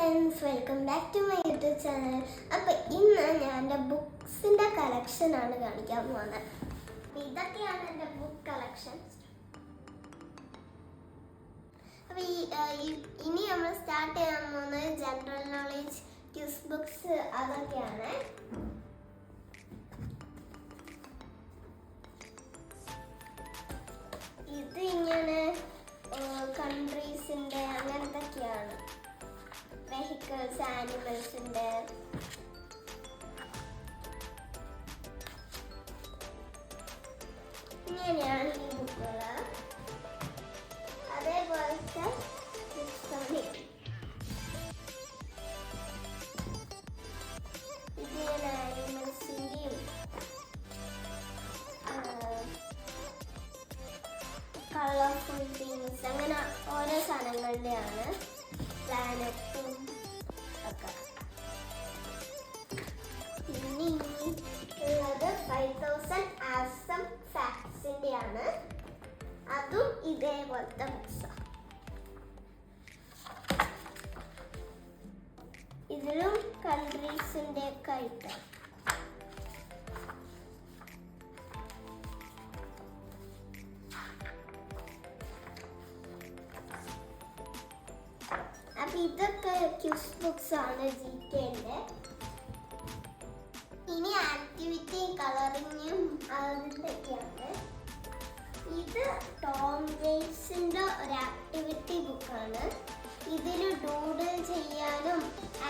Friends, welcome back to my YouTube channel. അപ്പോൾ ഇന്ന് ഞാൻ എൻ്റെ ബുക്സിൻ്റെ കളക്ഷനാണ് കാണിക്കാൻ പോകുന്നത്. അപ്പോൾ ഇതൊക്കെയാണ് എൻ്റെ ബുക്ക് കളക്ഷൻസ്. അപ്പോൾ ഇനി നമ്മൾ സ്റ്റാർട്ട് ചെയ്യാൻ പോകുന്നത് ജനറൽ നോളേജ് ക്യൂസ് ബുക്സ് അതൊക്കെയാണ്. ഇത് ഇങ്ങനെ കൺട്രീസിൻ്റെ അങ്ങനത്തൊക്കെയാണ്. വെഹിക്കിൾസ്, ആനിമൽസിൻ്റെ. ഇങ്ങനെയാണ് ഈ ബുക്കുകൾ. അതേപോലത്തെ ഇതിങ്ങനെ ആനിമൽസിൻ്റെയും കളർഫുൾ തിങ്സ് അങ്ങനെ ഓരോ സാധനങ്ങളുടെയാണ്. പ്ലാനറ്റും ഒക്കെ. പിന്നെ ഉള്ളത് 5000 ആസം ഫാക്ട്സിൻ്റെ ആണ്. അതും ഇതേപോലത്തെ ബുക്സാണ്. ഇതിലും കൺട്രീസിൻ്റെ ഒക്കെ ആയിട്ടാണ്. അപ്പം ഇതൊക്കെ ക്യൂസ് ബുക്സ് ആണ് GK-ൻ്റെ. ഇനി ആക്ടിവിറ്റിയും കളറിങ്ങും അതിൻ്റെയൊക്കെയാണ്. ഇത് ടോം ജെയിംസിൻ്റെ ഒരു ആക്ടിവിറ്റി ബുക്കാണ്. ഇതിൽ ഡൂഡിൽ ചെയ്യാനും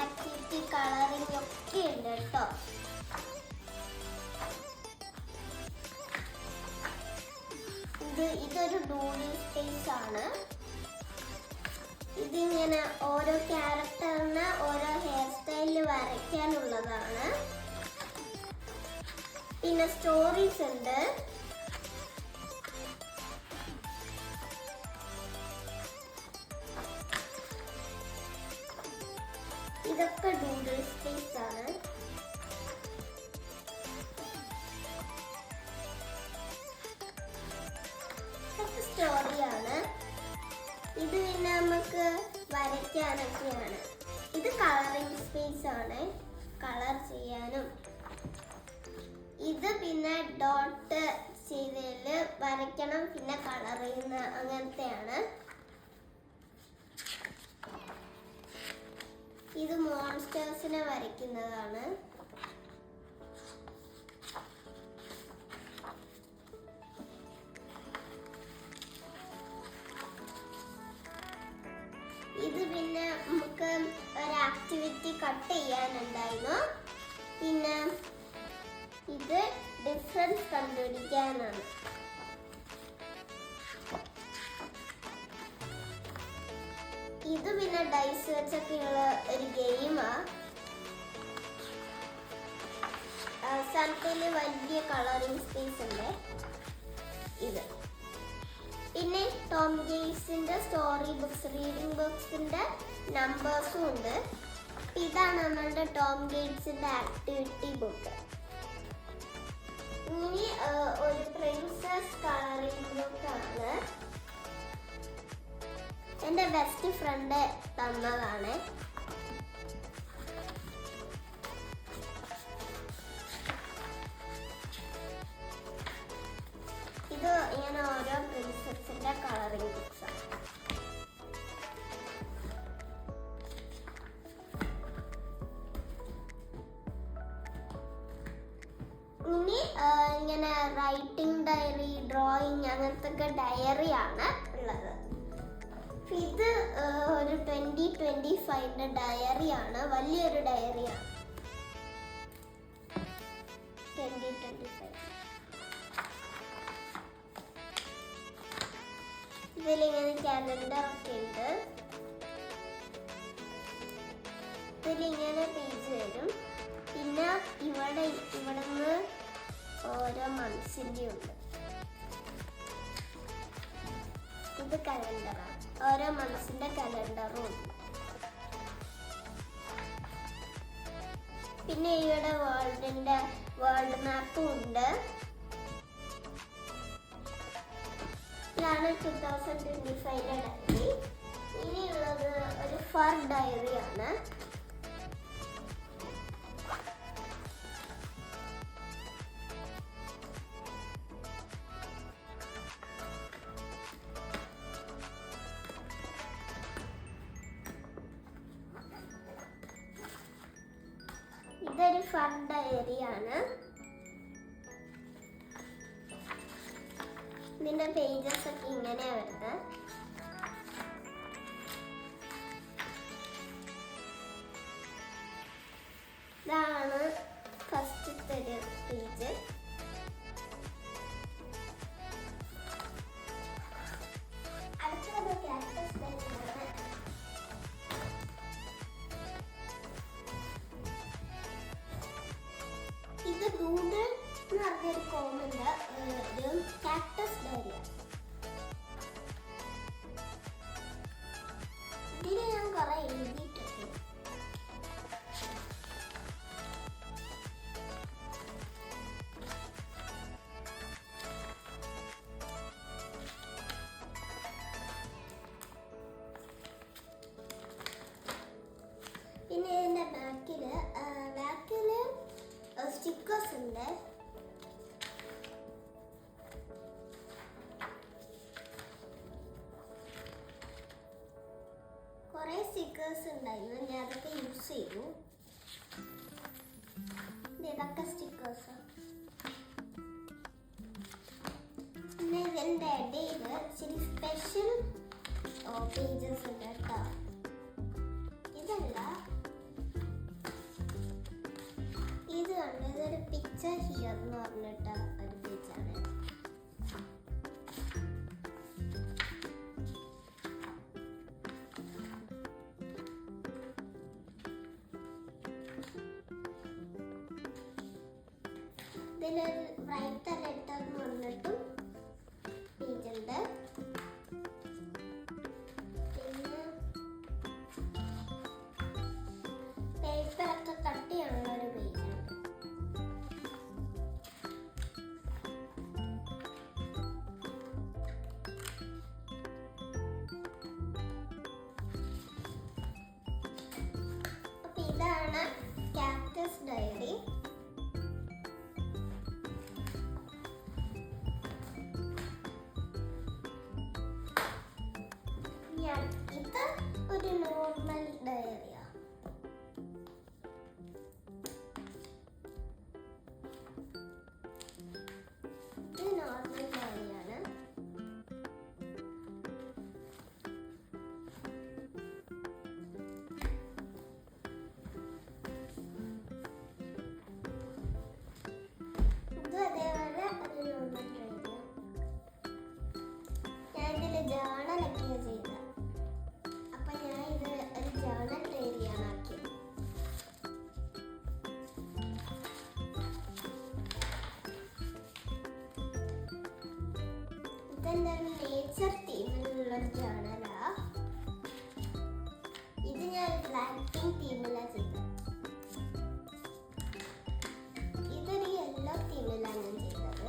ആക്ടിവിറ്റി കളറിങ് ഒക്കെ ഉണ്ട് കേട്ടോ. ഇതൊരു ഡൂഡിൽ സ്പേസ് ആണ്. ഇതിങ്ങനെ ഓരോ ക്യാരക്ടറിന് ഓരോ ഹെയർ സ്റ്റൈലിൽ വരയ്ക്കാനുള്ളതാണ്. പിന്നെ സ്റ്റോറീസ് ഉണ്ട്. ഇതൊക്കെ ഡൂഡിൽ സ്പേസ് ആണ്. ഇതൊക്കെ സ്റ്റോറിയാണ്. ഇത് പിന്നെ നമുക്ക് വരയ്ക്കാനൊക്കെയാണ്. ഇത് കളറിങ് സ്പേസ് ആണ്, കളർ ചെയ്യാനും. ഇത് പിന്നെ ഡോട്ട് ചെയ്തതിൽ വരയ്ക്കണം, പിന്നെ കളർ ചെയ്യുന്ന അങ്ങനത്തെയാണ്. ഇത് മോൺസ്റ്റേഴ്സിനെ വരയ്ക്കുന്നതാണ്. ഇത് പിന്നെ നമുക്ക് ഒരു ആക്ടിവിറ്റി കട്ട് ചെയ്യാനുണ്ടായിരുന്നു. പിന്നെ ഇത് ഡിഫറൻസ് കണ്ടുപിടിക്കാനാണ്. ഇത് പിന്നെ ഡൈസ് വെച്ചൊക്കെയുള്ള ഒരു ഗെയിമാണ്. അവസാനത്തിൽ വലിയ കളറിങ് സ്പേസ് ഉണ്ട്. ഇത് പിന്നെ ടോം ജെയിംസിൻ്റെ സ്റ്റോറി ബുക്സ്, റീഡിംഗ് ബുക്സിൻ്റെ നമ്പേഴ്സും ഉണ്ട്. ഇതാണ് നമ്മളുടെ ടോം ജെയിംസിൻ്റെ ആക്ടിവിറ്റി ബുക്ക്. ഇനി ഒരു പ്രിൻസസ് കളറിംഗ് ബുക്കാണ്. എൻ്റെ ബെസ്റ്റ് ഫ്രണ്ട് തന്നതാണ്. ഇത് ഇങ്ങനെ ഓരോ പ്രിൻസസിൻ്റെ കളറിംഗ് ബുക്സാണ്. ഇനി ഇങ്ങനെ റൈറ്റിംഗ് ഡയറി, ഡ്രോയിങ് അങ്ങനത്തെ ഡയറിയാണ് ഉള്ളത്. ഇത് ഒരു 2025 ഡയറിയാണ്. വലിയൊരു ഡയറിയാണ്. 2025 ഇതിലിങ്ങനെ കാലണ്ടർ ഒക്കെ ഉണ്ട്. ഇതിലിങ്ങനെ പേജ് വരും. പിന്നെ ഇവിടുന്ന് ഓരോ മന്ത്സിൻ്റെ ഉണ്ട്. ഇത് കലണ്ടറാണ്. ഓരോ മന്ത്സിൻ്റെ കലണ്ടറും ഉണ്ട്. പിന്നെ ഇവിടെ വേൾഡ് മാപ്പും ഉണ്ട്. ഇതാണ് 2025 ഡയറി. ഇനിയുള്ളത് ഒരു ഫർ ഡയറിയാണ്. ഇതൊരു ഫർ ഡയറിയാണ്. ഇതിന്റെ പേജസ് ഒക്കെ ഇങ്ങനെയാ വരുന്നത്. ഇതാണ് ഫസ്റ്റത്തെ ഒരു പേജ്. അടുത്തത് ക്യാക്ടസ് ഡയറിയാണ്. ഇത് ഗൂഗിൾ എന്ന് പറഞ്ഞൊരു കോമിന്റെ ഒരു കാക്ടസ് ഡയറിയാണ്. ഇതിൽ ഞാൻ കുറെ എഴുതിയിട്ടുണ്ട്. പിന്നെ ഇതിന്റെ ബാക്കില് സ്റ്റിക്കേഴ്സ് ഉണ്ട്. കുറെ സ്റ്റിക്കേഴ്സ് ഉണ്ടായിരുന്നു, ഞാൻ അതൊക്കെ യൂസ് ചെയ്തു. ഇതൊക്കെ സ്റ്റിക്കേഴ്സ്. പിന്നെ ഇതിൻ്റെ ഇടയിൽ ഇച്ചിരി സ്പെഷ്യൽ പേജസ് ഉണ്ട് കേട്ടോ. ഇതല്ല, ഇത് കണ്ട് ഇതൊരു പിക്ചർ ഹിയർ എന്ന് പറഞ്ഞിട്ട് ഒരു പേജാണ്. ഇതിലൊരു റൈറ്റ് ലെറ്റർ എന്ന് പറഞ്ഞിട്ടും പേജുണ്ട്. പിന്നെ പേപ്പറൊക്കെ കട്ടിയാണുള്ള ഒരു പേജാണ്. അപ്പൊ ഇതാണ് കാക്ടസ് ഡയറി. ഇത് ഒരു നോർമൽ ഡയറിയാ. ഇത് നോർമൽ ഡയറിയാണ്. ഇത് അതേപോലെ ഒരു നോർമൽ ഡയറിയാണ്. ഞാൻ ഇതിൽ ജേണലൊക്കെയാണ് ചെയ്തത്. അപ്പൊ ഞാൻ ഇത് ഒരു ജേണൽ ഡയറിയാണ് ആക്കിയത്. ഇതെന്റെ ഒരു നേച്ചർ തീമിലുള്ളൊരു ജേണലാ. ഇത് ഞാൻ ബ്ലാക്ക് പിങ്ക് തീമിലാണ് ചെയ്തത്. ഇതൊരു യെല്ലോ തീമിലാണ് ഞാൻ ചെയ്തത്.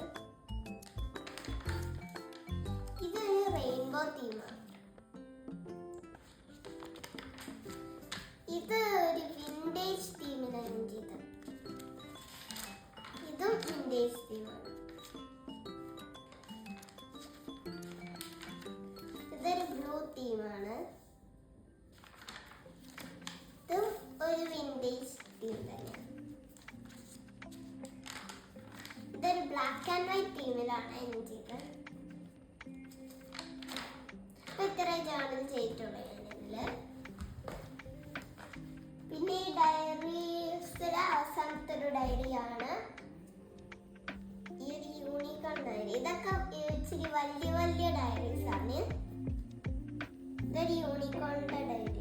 ഇതൊരു റെയിൻബോ തീമാണ്. ഇത് ഒരു വിന്റേജ് തീമിലാണ് ഞാൻ ചെയ്തത്. ഇതും വിന്റേജ് തീമാണ്. ഇതൊരു ബ്ലൂ തീമാണ്. ഇതും ഒരു വിന്റേജ് തീം തന്നെയാണ്. ഇതൊരു ബ്ലാക്ക് ആൻഡ് വൈറ്റ് തീമിലാണ് ഞാൻ ചെയ്തത്. അപ്പൊ ഇത്ര ജേണൽ ചെയ്തിട്ടുള്ളൂ ഞാനിതില്. പിന്നെ ഈ ഡയറീസിലെ അവസാനത്തെ ഒരു ഡയറിയാണ് ഈ ഒരു യൂണിക്കോൺ ഡയറി. ഇതൊക്കെ ഇച്ചിരി വലിയ വലിയ ഡയറീസ് ആണ്. ഇതൊരു യൂണിക്കോണിന്റെ ഡയറി.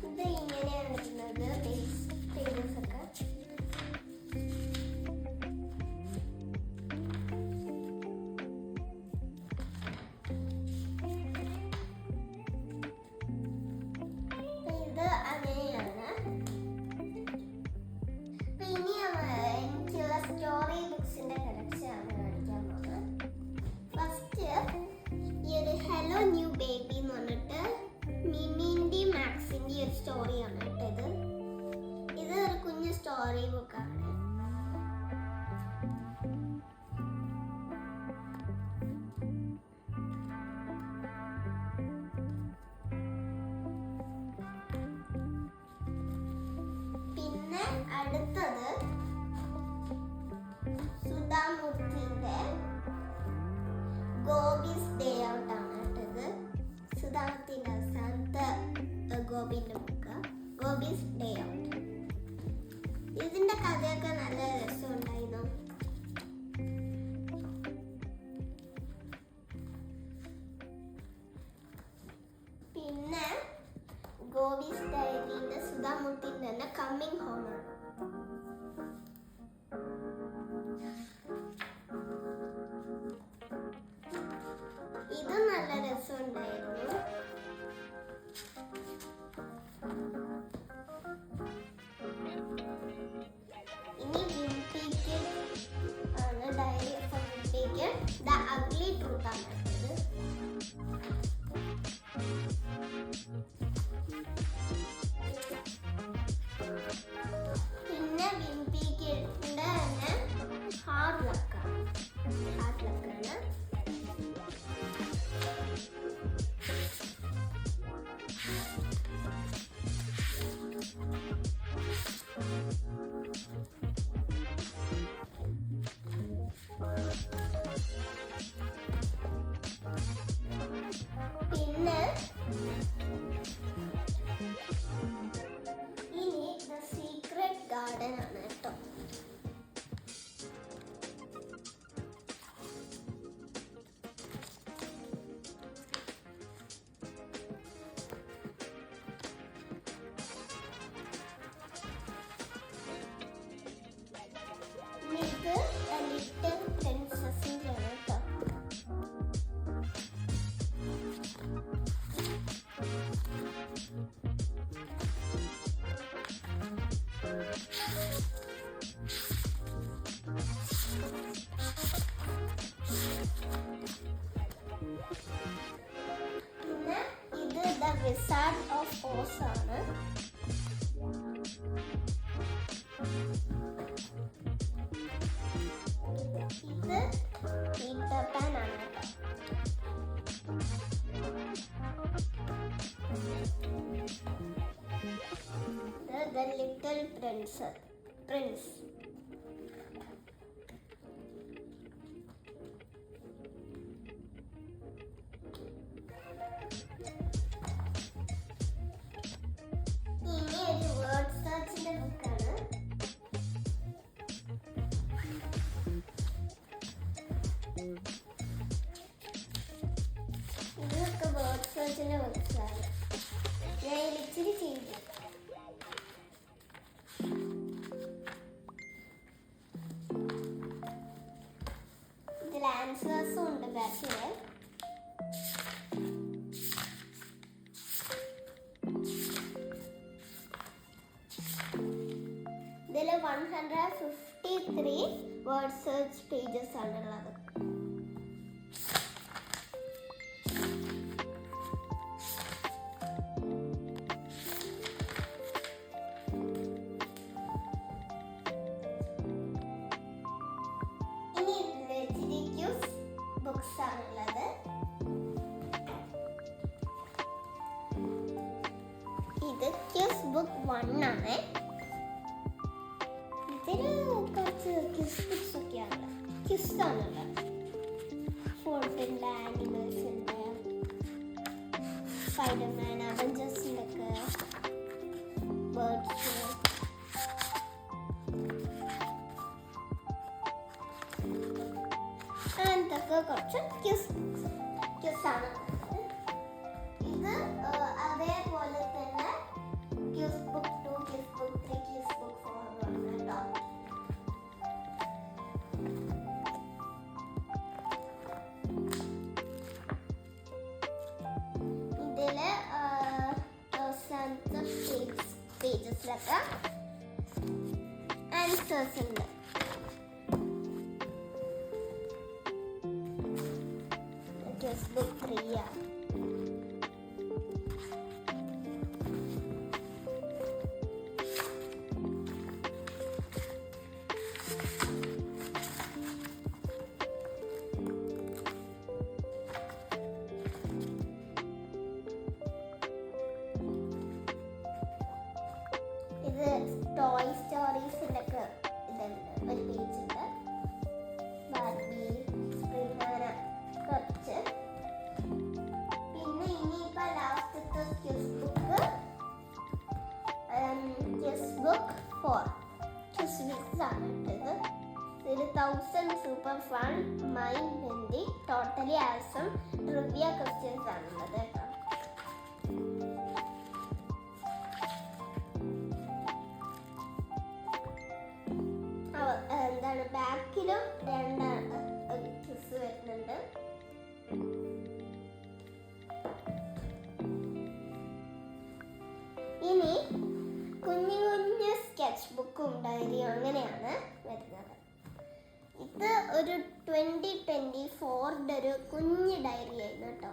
ഇത് ഇങ്ങനെയാണ് അടുത്തത് സുധാമൂർത്തിയുടെ ഗോപീസ് ഡേ ഔട്ട് ആണ് കേട്ടത്. സുധാമൂർത്തിൻ്റെ അവസാനത്തെ ഗോപിന്റെ ബുക്ക് ഗോപീസ് ഡേ ഔട്ട്. ഇതിന്റെ കഥയൊക്കെ നല്ല രസമുണ്ടായിരുന്നു. പിന്നെ ഗോപീസ് ഡയറിന്റെ സുധാമൂർത്തിൻ്റെ തന്നെ കമ്മിങ് ഹോം ആണ്. ഇത് നല്ല രസമുണ്ടായിരുന്നു. ഇനി വിംപിക്ക് ആണ് diary of Wimpy Kid the ugly truth ആണ് എടുത്തത്. പിന്നെ വിംപിക്കിന്റെ തന്നെ ഹാർഡ് ലക്കാണ്. പിന്നെ ഇനി ദ സീക്രട്ട് ഗാർഡൻ ആണ് കേട്ടോ. ഇത് ലിറ്റിൽ പ്രിൻസസിന്റെ ആണ് കേട്ടോ. പിന്നെ ഇത് ദ വിസാർഡ് ഓഫ് ഓസ് ആണ്. ഇത് പീറ്റർ പാൻ ആണ് കേട്ടോ. ഇത് ദ ലിറ്റിൽ പ്രിൻസ്. ഇനി ഒരു വേർഡ് സെർച്ചിന്റെ ബുക്കാണ്. ഇതൊക്കെ വേർഡ് സെർച്ചിന്റെ ബുക്സാണ്. ഞാൻ ഇച്ചിരി ചെയ്തു. ഇതിൽ ആൻസേഴ്സും ഉണ്ട് ബാക്കില്. ഇതിൽ 153 വേർഡ് സെർച്ച് പേജസ് ആണുള്ളത്. ഇനി ഇതിൽ ബുക്സ് ആണുള്ളത്. ഇത് ക്യൂസ് ബുക്ക് 1 ആണ്. ഇതിൽ കുറച്ച് ക്യൂസ് ബുക്സ് ഒക്കെയാണ്. ക്യൂസ് ആണുള്ളത്. ഫോർട്ടിൻ്റെ ആനിമൽസിൻ്റെ, സ്പൈഡർമാൻ, അവഞ്ചേഴ്സിൻ്റെ ഒക്കെ ബേർഡ്സ്. അങ്ങനത്തൊക്കെ കുറച്ച് ക്യൂസ് ആണ്. ഇത് അതേപോലെ തന്നെ quiz book 2, quiz book 3, quiz book 4 ആണ് കേട്ടോ. ഇതില് അവസാനത്തെ പേജസിലൊക്കെ ആൻസേഴ്സ് ഉണ്ട്. ക്യൂസ് ബുക്ക് 3 ആണ്. ഇത് toy stories super fun, mind bending, totally awesome, trivia questions ആണുള്ളത് കേട്ടോ. എന്താണ് ബാക്കിലും 2 ക്വിസ് വരുന്നുണ്ട്. ഇനി കുഞ്ഞു കുഞ്ഞു സ്കെച്ച് ബുക്കും ഡയറിയും അങ്ങനെയാണ് വരുന്നത്. ഇത് ഒരു 2024 ഒരു കുഞ്ഞു ഡയറി ആയിരുന്നു കേട്ടോ.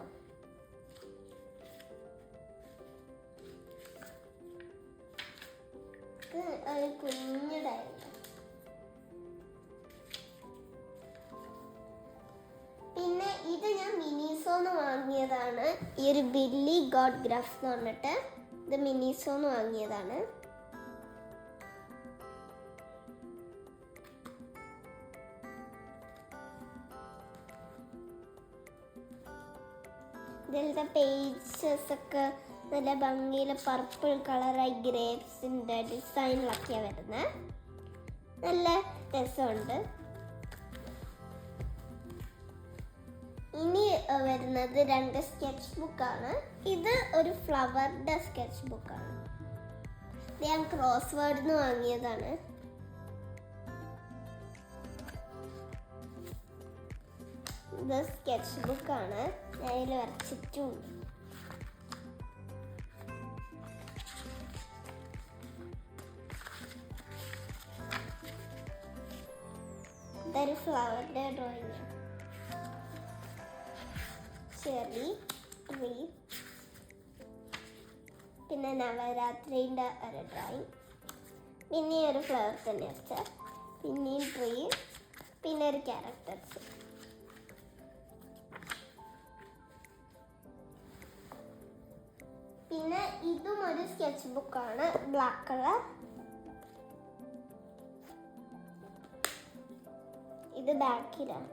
ഒരു കുഞ്ഞു ഡയറി. പിന്നെ ഇത് ഞാൻ മിനിസോന്ന് വാങ്ങിയതാണ്. ഈ ഒരു ബില്ലി ഗോഡ് ഗ്രാഫ് എന്ന് പറഞ്ഞിട്ട് ഇത് മിനിസോന്ന് വാങ്ങിയതാണ്. ഇതിലത്തെ പേജസ് ഒക്കെ നല്ല ഭംഗിയിൽ പർപ്പിൾ കളറായി ഗ്രേപ്സിൻ്റെ ഡിസൈനിലൊക്കെയാണ് വരുന്നത്. നല്ല രസമുണ്ട്. ഇനി വരുന്നത് 2 സ്കെച്ച് ബുക്കാണ്. ഇത് ഒരു ഫ്ലവറിൻ്റെ സ്കെച്ച് ബുക്കാണ്. ഞാൻ ക്രോസ് വേർഡിന് വാങ്ങിയതാണ്. ഇത് സ്കെച്ച് ബുക്കാണ്. ഞാൻ ഇതിൽ വരച്ചിട്ടുണ്ട്. ഇതൊരു ഫ്ലവറിൻ്റെ ഡ്രോയിങ്. ചെറി, ട്രീ, പിന്നെ നവരാത്രിൻ്റെ ഒരു ഡ്രോയിങ്, പിന്നെ ഒരു ഫ്ലവർ തന്നെ വെച്ച, പിന്നെയും ട്രീ, പിന്നെ ഒരു ക്യാരക്ടേഴ്സ്. പിന്നെ ഇതും ഒരു സ്കെച്ച് ബുക്കാണ്, ബ്ലാക്ക് കളർ. ഇത് ബാക്കിലാണ്.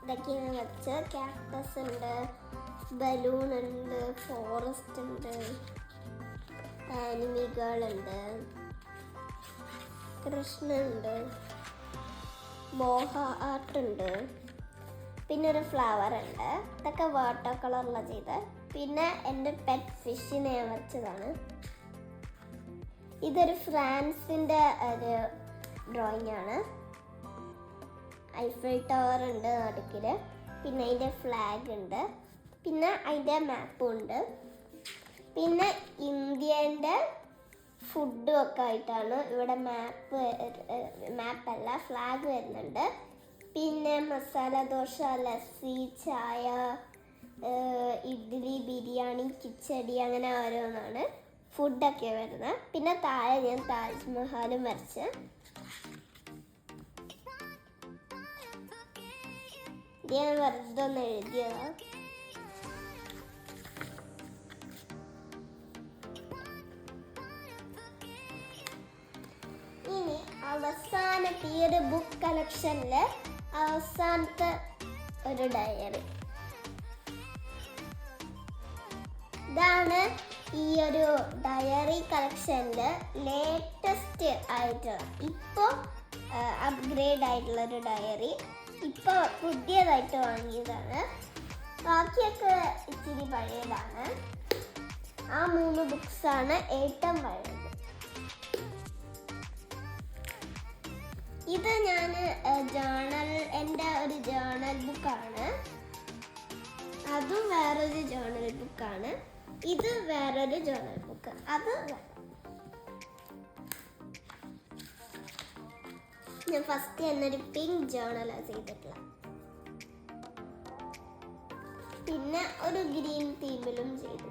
ഇതൊക്കെയാണ് വെച്ച കാക്ടസ് ഉണ്ട്, ബലൂൺ ഉണ്ട്, ഫോറസ്റ്റ് ഉണ്ട്, ആനിമികളുണ്ട്, കൃഷ്ണനുണ്ട്, മോഹ ആർട്ട് ഉണ്ട്, പിന്നെ ഒരു ഫ്ലവർ ഉണ്ട്. ഇതൊക്കെ വാട്ടർ കളറിലാണ് ചെയ്ത്. പിന്നെ എൻ്റെ പെറ്റ് ഫിഷിനെ ഞാൻ വെച്ചതാണ്. ഇതൊരു ഫ്രാൻസിൻ്റെ ഒരു ഡ്രോയിങ് ആണ്. ഐഫിൽ ടവർ ഉണ്ട് നടുക്കിൽ, പിന്നെ അതിൻ്റെ ഫ്ലാഗ് ഉണ്ട്, പിന്നെ അതിൻ്റെ മാപ്പും ഉണ്ട്. പിന്നെ ഇന്ത്യേൻ്റെ ഫുഡും ഒക്കെ ആയിട്ടാണ് ഇവിടെ മാപ്പല്ല ഫ്ലാഗ് വരുന്നുണ്ട്. പിന്നെ മസാല ദോശ, ലസ്സി, ചായ, ഇഡ്ഡലി, ബിരിയാണി, കിച്ചടി അങ്ങനെ ഓരോന്നാണ് ഫുഡൊക്കെ വരുന്നത്. പിന്നെ താഴെ ഞാൻ താജ്മഹലും വരച്ച്. ഞാൻ വെറുതെ ഒന്ന് എഴുതിയതാണ്. ഇനി അവസാനത്തെ ഈ ഒരു ബുക്ക് കളക്ഷനില് അവസാനത്തെ ഒരു ഡയറി. ഇതാണ് ഈ ഒരു ഡയറി കളക്ഷനില് ലേറ്റസ്റ്റ് ആയിട്ടുള്ള, ഇപ്പോൾ അപ്ഗ്രേഡ് ആയിട്ടുള്ള ഒരു ഡയറി. ഇപ്പോൾ പുതിയതായിട്ട് വാങ്ങിയതാണ്. ബാക്കിയൊക്കെ ഇച്ചിരി പഴയതാണ്. ആ 3 ബുക്സാണ് ഏറ്റവും പഴയത്. ഇത് ഞാൻ എൻ്റെ ഒരു ജേണൽ ബുക്കാണ്. അതും വേറൊരു ജേണൽ ബുക്കാണ്. ഇത് വേറൊരു ജേണൽ ബുക്ക്. അത് ഞാൻ ഫസ്റ്റ് എന്നൊരു പിങ്ക് ജേണലാണ് ചെയ്തിട്ടുള്ളത്. പിന്നെ ഒരു ഗ്രീൻ തീമിലും ചെയ്തു.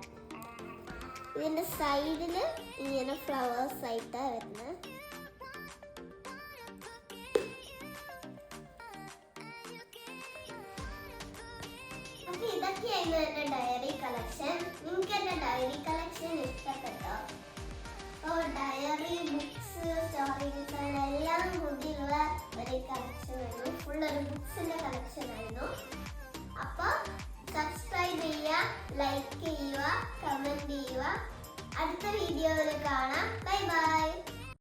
ഇതിൻ്റെ സൈഡിൽ ഇങ്ങനെ ഫ്ലവേഴ്സ് ആയിട്ടാണ് വരുന്നത്. അപ്പോൾ ഇതൊക്കെയായിരുന്നു എൻ്റെ ഡയറി കളക്ഷൻ. നിങ്ങൾക്ക് എൻ്റെ ഡയറി കളക്ഷൻ ഇഷ്ടപ്പെട്ടോ? അപ്പോൾ diary books books, story design എല്ലാം കൂടിയുള്ള ഒരു കളക്ഷൻ ആയിരുന്നു. ഫുൾ ഒരു ബുക്സിന്റെ കളക്ഷൻ ആയിരുന്നു. അപ്പോൾ സബ്സ്ക്രൈബ് ചെയ്യുക, ലൈക്ക് ചെയ്യുക, കമന്റ് ചെയ്യുക. അടുത്ത വീഡിയോയിൽ കാണാം. Bye bye.